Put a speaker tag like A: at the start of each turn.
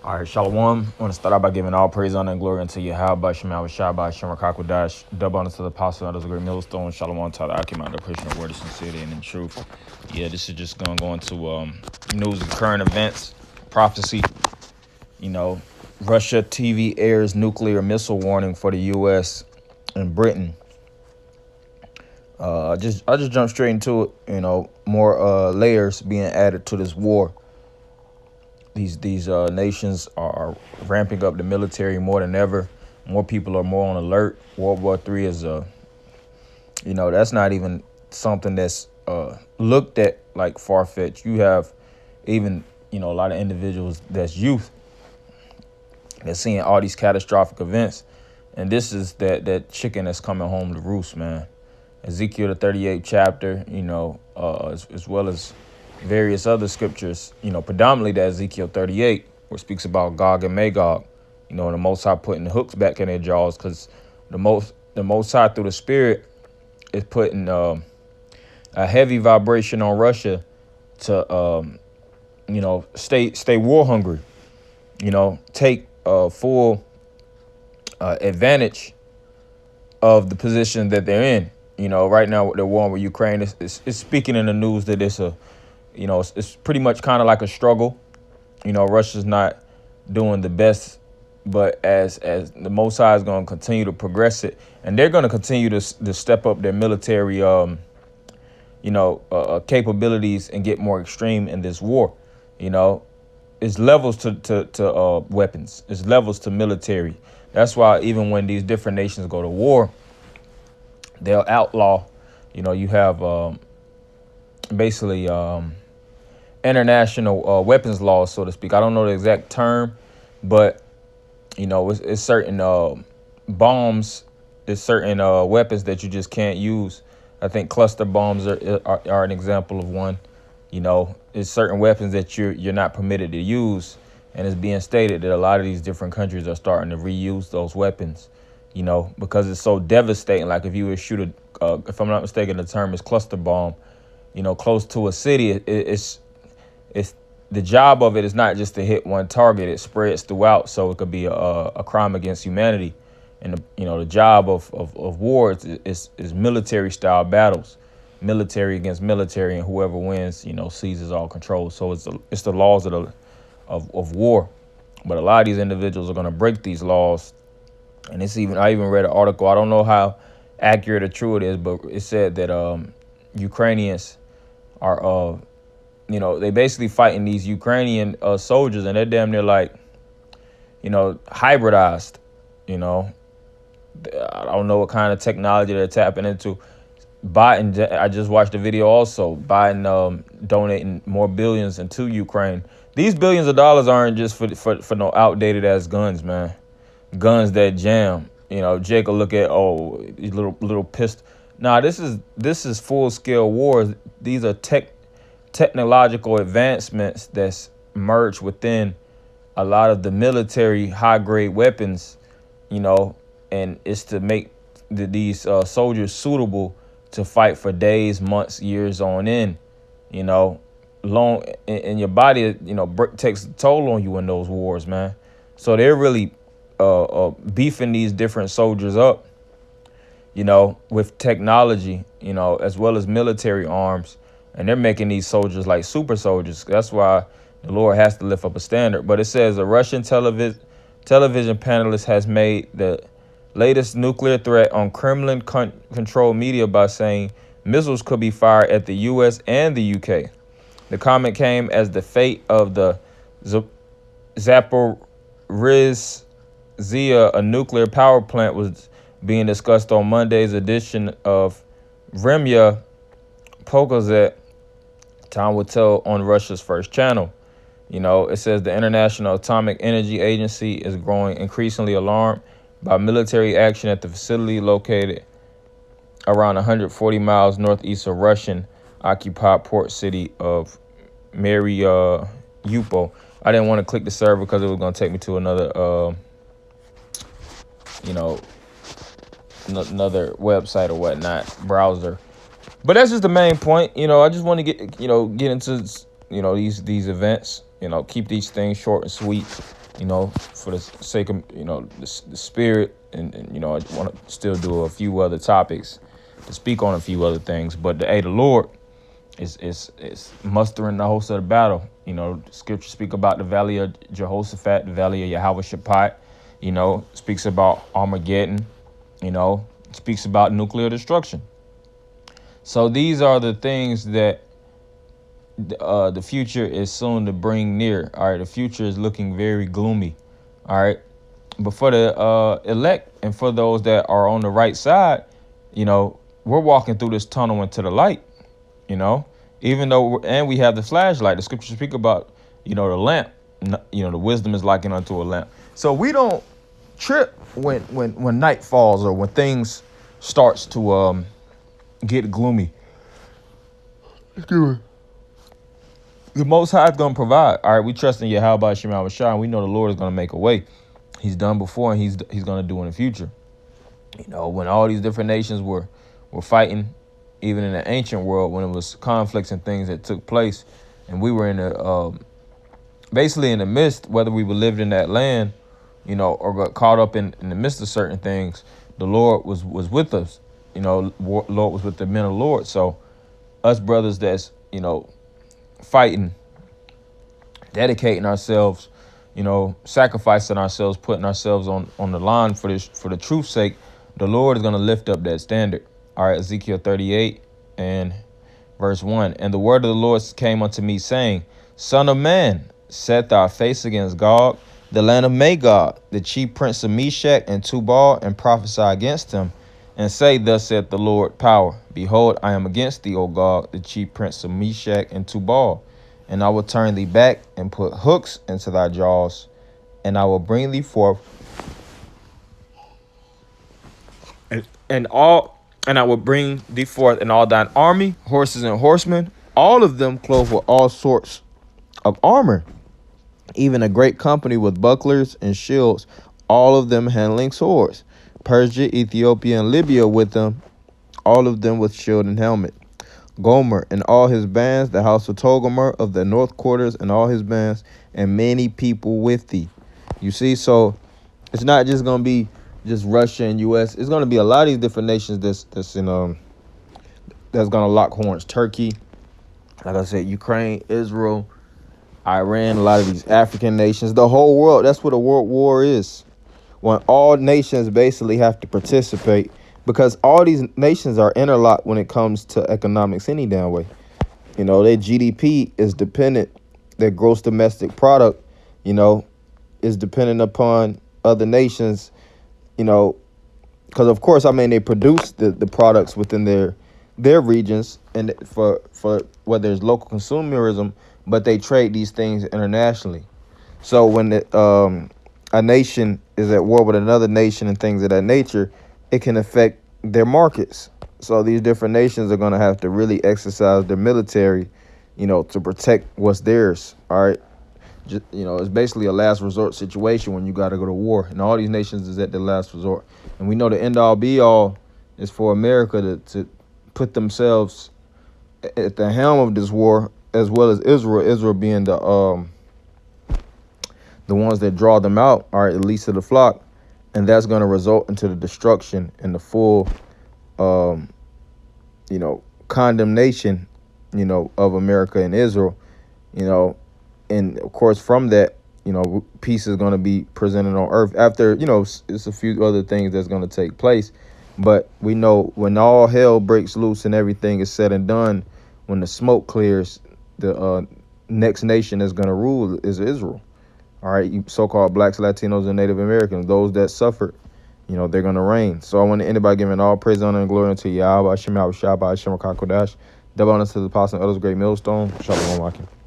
A: All right, Shalom. I want to start out by giving all praise, honor, and glory unto Yahweh, Shema, Shabbat, Shema, Kakwadash, double honor to the apostle, and others, a great millstone, Shalom, to the Akim, the Christian word of sincerity and in truth. Yeah, this is just going to go into news and current events, prophecy. You know, Russia TV airs nuclear missile warning for the U.S. and Britain. I just jumped straight into it. You know, more layers being added to this war. These nations are ramping up the military more than ever. More people are more on alert. World War III is that's not even something that's looked at like far-fetched. You have even a lot of individuals that's youth that's seeing all these catastrophic events, and this is that chicken that's coming home to roost, man. Ezekiel the 38th chapter, as well as various other scriptures, predominantly that Ezekiel 38, which speaks about Gog and Magog, the Most High putting the hooks back in their jaws, because the Most High through the Spirit is putting a heavy vibration on Russia to, stay war hungry, take full advantage of the position that they're in. Right now the war with Ukraine is speaking in the news that it's pretty much kind of like a struggle. Russia's not doing the best, but as the Most High is going to continue to progress it, and they're going to continue to step up their military, capabilities and get more extreme in this war. It's levels to weapons. It's levels to military. That's why even when these different nations go to war, they'll outlaw. You have basically international weapons laws, so to speak. I don't know the exact term, but it's certain bombs, it's certain weapons that you just can't use. I think cluster bombs are an example of one. It's certain weapons that you're not permitted to use, and it's being stated that a lot of these different countries are starting to reuse those weapons. Because it's so devastating. Like if you would shoot if I'm not mistaken, the term is cluster bomb, close to a city, it's the job of it is not just to hit one target. It spreads throughout, so it could be a crime against humanity. And the job of war is military style battles, military against military, and whoever wins, seizes all control. So it's the laws of war. But a lot of these individuals are going to break these laws. And I even read an article. I don't know how accurate or true it is, but it said that Ukrainians are they basically fighting these Ukrainian soldiers, and they're damn near like, hybridized. I don't know what kind of technology they're tapping into. Biden, I just watched the video also. Biden donating more billions into Ukraine. These billions of dollars aren't just for no outdated ass guns, man. Guns that jam. Jake will look at these little pistol. Nah, this is full scale wars. These are technological advancements that's merged within a lot of the military high grade weapons, and it's to make these soldiers suitable to fight for days, months, years on end, long, and your body, takes a toll on you in those wars, man. So they're really beefing these different soldiers up, with technology, as well as military arms. And they're making these soldiers like super soldiers. That's why the Lord has to lift up a standard. But it says a Russian television panelist has made the latest nuclear threat on Kremlin-controlled media by saying missiles could be fired at the U.S. and the U.K. The comment came as the fate of the Zaporizhzhia, a nuclear power plant, was being discussed on Monday's edition of Vremya Pokazet. Time will tell on Russia's first channel. It says the International Atomic Energy Agency is growing increasingly alarmed by military action at the facility located around 140 miles northeast of Russian-occupied port city of Mariupol. I didn't want to click the server because it was going to take me to another, another website or whatnot, browser. But that's just the main point. I just want to get into, these events, keep these things short and sweet. for the sake of, the spirit, and I want to still do a few other topics to speak on a few other things. But the Lord is mustering the host of the battle. Scripture speak about the valley of Jehoshaphat, the valley of Yahweh Shaphat, speaks about Armageddon, speaks about nuclear destruction. So these are the things that the future is soon to bring near. All right, the future is looking very gloomy. All right, but for the elect and for those that are on the right side, we're walking through this tunnel into the light. Even though and we have the flashlight. The scriptures speak about the lamp. The wisdom is likened unto a lamp. So we don't trip when night falls or when things starts to get gloomy. The Most High is going to provide. All right, we trust in Yahweh Shema Shah, and we know the Lord is going to make a way. He's done before, and he's going to do in the future. When all these different nations were fighting, even in the ancient world, when it was conflicts and things that took place, and we were in basically in the midst, whether we were living in that land, or got caught up in the midst of certain things, the Lord was with us. Lord was with the men of the Lord. So us brothers that's, fighting, dedicating ourselves, sacrificing ourselves, putting ourselves on the line for the truth's sake, the Lord is going to lift up that standard. All right, Ezekiel 38 and verse 1. And the word of the Lord came unto me, saying, Son of man, set thy face against Gog, the land of Magog, the chief prince of Meshach and Tubal, and prophesy against him, and say, Thus saith the Lord power, Behold, I am against thee, O Gog, the chief prince of Meshach and Tubal, and I will turn thee back and put hooks into thy jaws, and I will bring thee forth, and I will bring thee forth in all thine army, horses and horsemen, all of them clothed with all sorts of armor, even a great company with bucklers and shields, all of them handling swords. Persia, Ethiopia, and Libya with them, all of them with shield and helmet. Gomer and all his bands, the house of Togarmah of the north quarters and all his bands, and many people with thee. You see, so it's not just going to be just Russia and U.S. It's going to be a lot of these different nations that's going to lock horns. Turkey, like I said, Ukraine, Israel, Iran, a lot of these African nations, the whole world. That's what a world war is. When all nations basically have to participate, because all these nations are interlocked when it comes to economics any damn way. Their GDP is dependent, their gross domestic product, is dependent upon other nations, because of course, they produce the products within their regions and for whether it's local consumerism, but they trade these things internationally. So when a nation is at war with another nation and things of that nature, it can affect their markets. So these different nations are going to have to really exercise their military, to protect what's theirs. All right. It's basically a last resort situation when you got to go to war. And all these nations is at the last resort. And we know the end all be all is for America to put themselves at the helm of this war, as well as Israel being the ones that draw them out, are at least of the flock. And that's going to result into the destruction and the full, condemnation, of America and Israel, and of course from that, peace is going to be presented on earth after, it's a few other things that's going to take place. But we know when all hell breaks loose and everything is said and done, when the smoke clears, the next nation that's going to rule is Israel. All right, you so-called blacks, Latinos, and Native Americans, those that suffered, they're going to reign. So I want to end it by giving all praise, honor, and glory unto Yahweh, Hashem, Yahweh, Shabbat, Hashem, Kakodash, double honor to the apostle and others, great millstone. Shalom, Akim.